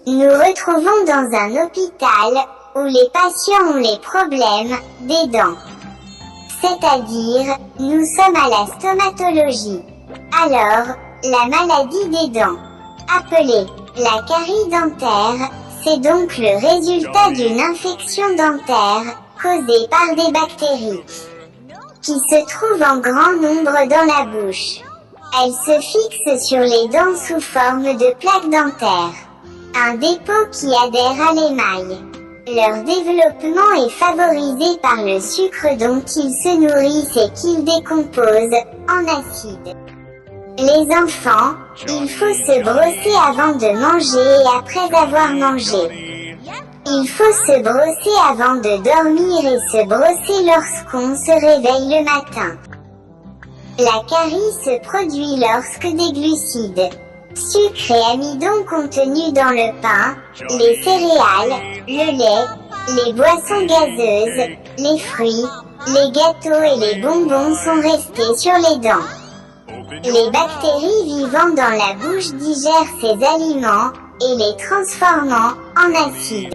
nous retrouvons dans un hôpital où les patients ont les problèmes des dents. C'est-à-dire, nous sommes à la stomatologie. Alors, la maladie des dents, appelée la carie dentaire, c'est donc le résultat d'une infection dentaire causée par des bactéries qui se trouvent en grand nombre dans la bouche. Elles se fixent sur les dents sous forme de plaques dentaires, un dépôt qui adhère à l'émail. Leur développement est favorisé par le sucre dont ils se nourrissent et qu'ils décomposent en acide. Les enfants, il faut se brosser avant de manger et après avoir mangé. Il faut se brosser avant de dormir et se brosser lorsqu'on se réveille le matin. La carie se produit lorsque des glucides, sucre et amidon contenus dans le pain, les céréales, le lait, les boissons gazeuses, les fruits, les gâteaux et les bonbons sont restés sur les dents. Les bactéries vivant dans la bouche digèrent ces aliments et les transformant en acide.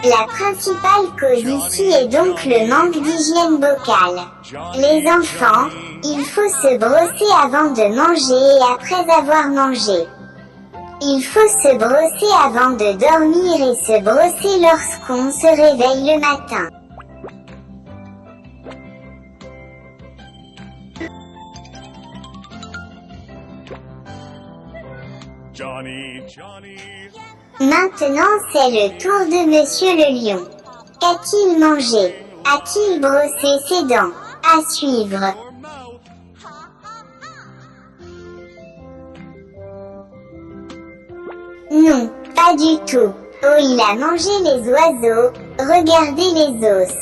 La principale cause ici est donc le manque d'hygiène buccale. Les enfants, il faut se brosser avant de manger et après avoir mangé. Il faut se brosser avant de dormir et se brosser lorsqu'on se réveille le matin. Maintenant c'est le tour de Monsieur le Lion. Qu'a-t-il mangé? A-t-il brossé ses dents? À suivre. Non, pas du tout. Oh, il a mangé les oiseaux, regardez les os.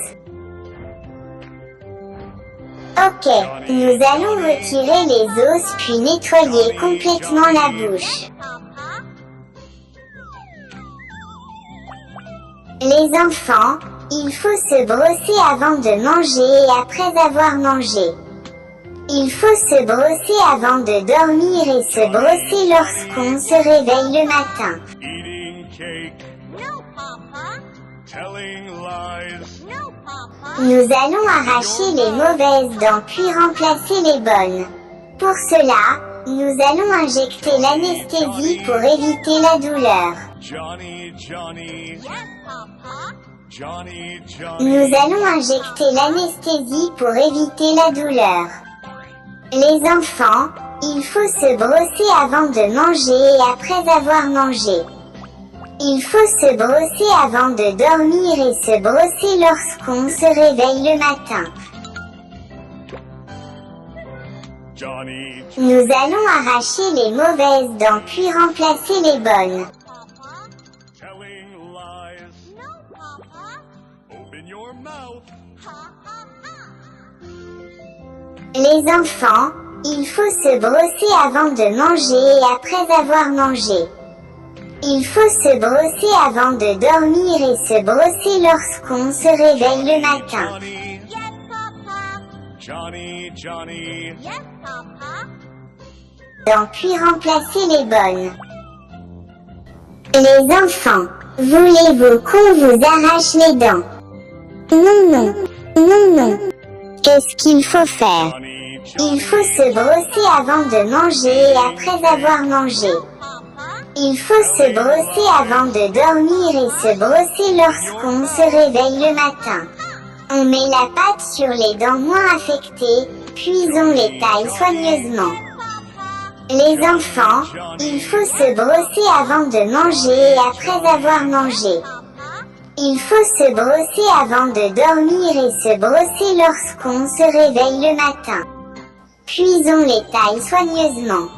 Ok, nous allons retirer les os puis nettoyer complètement la bouche. Les enfants, il faut se brosser avant de manger et après avoir mangé. Il faut se brosser avant de dormir et se brosser lorsqu'on se réveille le matin. Nous allons arracher les mauvaises dents puis remplacer les bonnes. Pour cela, nous allons injecter l'anesthésie pour éviter la douleur. Nous allons injecter l'anesthésie pour éviter la douleur. Les enfants, il faut se brosser avant de manger et après avoir mangé. Il faut se brosser avant de dormir et se brosser lorsqu'on se réveille le matin. Nous allons arracher les mauvaises dents puis remplacer les bonnes. Les enfants, il faut se brosser avant de manger et après avoir mangé. Il faut se brosser avant de dormir et se brosser lorsqu'on se réveille le matin. Puis remplacer les bonnes. Les enfants, voulez-vous qu'on vous arrache les dents? Non, non, non, non. Qu'est-ce qu'il faut faire? Il faut se brosser avant de manger et après avoir mangé. Il faut se brosser avant de dormir et se brosser lorsqu'on se réveille le matin. On met la pâte sur les dents moins affectées, puis on les taille soigneusement. Les enfants, il faut se brosser avant de manger et après avoir mangé. Il faut se brosser avant de dormir et se brosser lorsqu'on se réveille le matin. Puis on les taille soigneusement.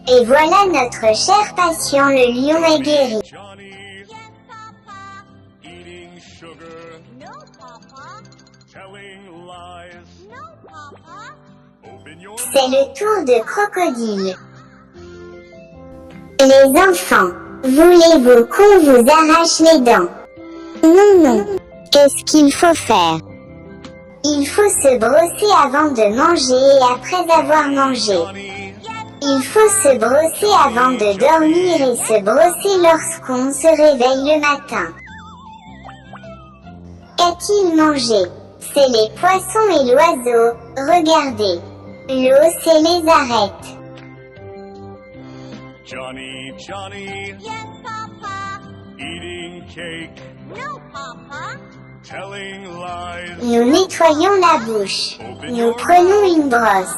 Et voilà notre cher patient le lion est guéri. C'est le tour de crocodile. Les enfants, voulez-vous qu'on vous arrache les dents? Non, non. Qu'est-ce qu'il faut faire? Il faut se brosser avant de manger et après avoir mangé. Il faut se brosser avant de dormir et se brosser lorsqu'on se réveille le matin. Qu'a-t-il mangé? C'est les poissons et l'oiseau, regardez. L'eau, c'est les arêtes. Johnny, Johnny, Yes, Papa. eating cake, No, Papa. telling lies. Nous nettoyons la bouche. Nous prenons une brosse.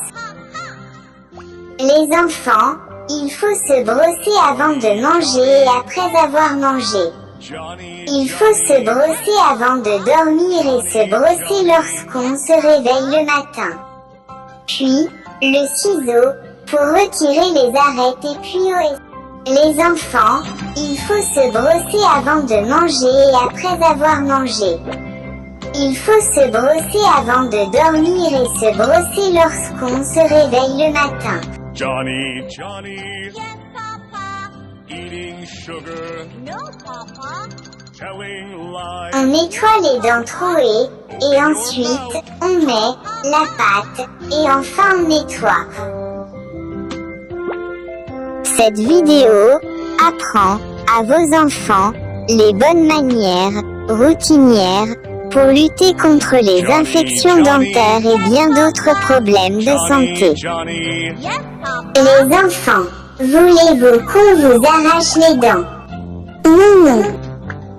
Les enfants, il faut se brosser avant de manger et après avoir mangé. Johnny, Il faut se brosser avant de dormir et se brosser lorsqu'on se réveille le matin. Puis, le ciseau, pour retirer les arêtes et puis les enfants, il faut se brosser avant de manger et après avoir mangé. Il faut se brosser avant de dormir et se brosser lorsqu'on se réveille le matin. Johnny, Johnny, Yes, Papa. eating sugar, No, Papa. telling lies. On nettoie les dents trouées, et ensuite, on met la pâte, et enfin on nettoie. Cette vidéo apprend à vos enfants les bonnes manières routinières pour lutter contre les infections dentaires et bien d'autres problèmes de santé. Johnny, Yes, Papa. Les enfants, voulez-vous qu'on vous arrache les dents? Non.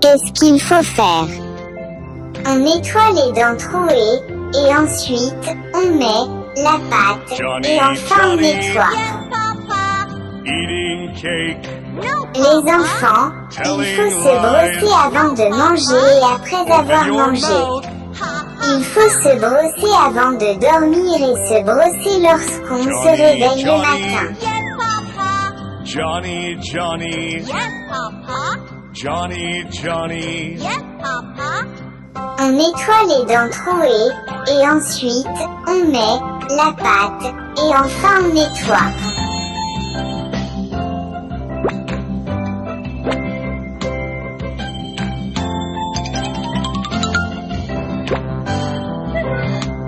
Qu'est-ce qu'il faut faire? On nettoie les dents trouées, et ensuite, on met la pâte, et enfin on nettoie. Yes, Papa. eating cake, No, Les enfants, il faut se brosser avant de manger et après avoir your mangé. mouth. Il faut se brosser avant de dormir et se brosser lorsqu'on se réveille le matin. Yes, Papa. Johnny, Johnny, Yes, Papa. Johnny, Johnny, Yes, Papa. On nettoie les dents trouées, et ensuite, on met la pâte, et enfin on nettoie.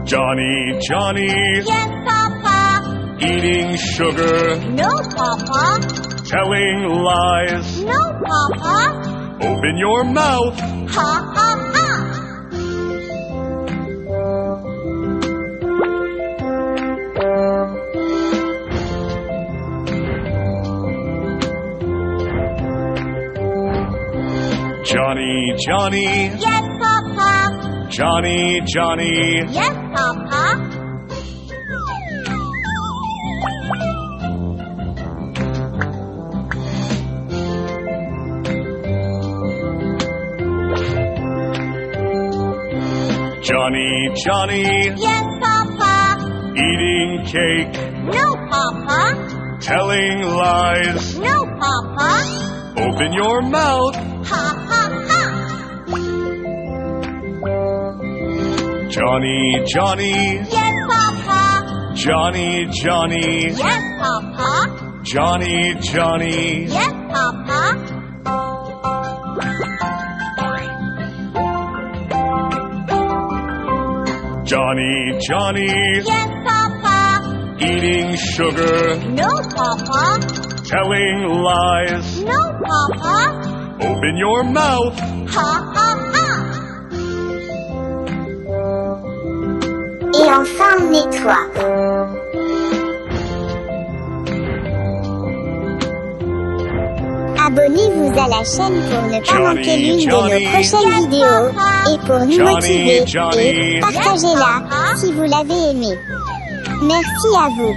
Johnny, Johnny, Yes, Papa. eating sugar, No, Papa. telling lies. No, Papa. Open your mouth. Ha, ha, ha. Johnny, Johnny, Yes, Papa. Johnny, Johnny, Yes, Papa. Johnny, Johnny, Yes, Papa. eating cake, No, Papa. telling lies. No, Papa. Open your mouth. Ha, ha, ha. Johnny, Johnny, Yes, Papa. Johnny, Johnny, Yes, Papa. Johnny, Johnny, Yes, Papa. Johnny, Johnny, Yes, Papa. eating sugar, No, Papa. telling lies. No, Papa. Open your mouth. Ha, ha, ha. Et enfin on nettoie. Abonnez-vous à la chaîne pour ne pas manquer l'une de nos prochaines vidéos et pour nous motiver et partagez-la si vous l'avez aimé. Merci à vous.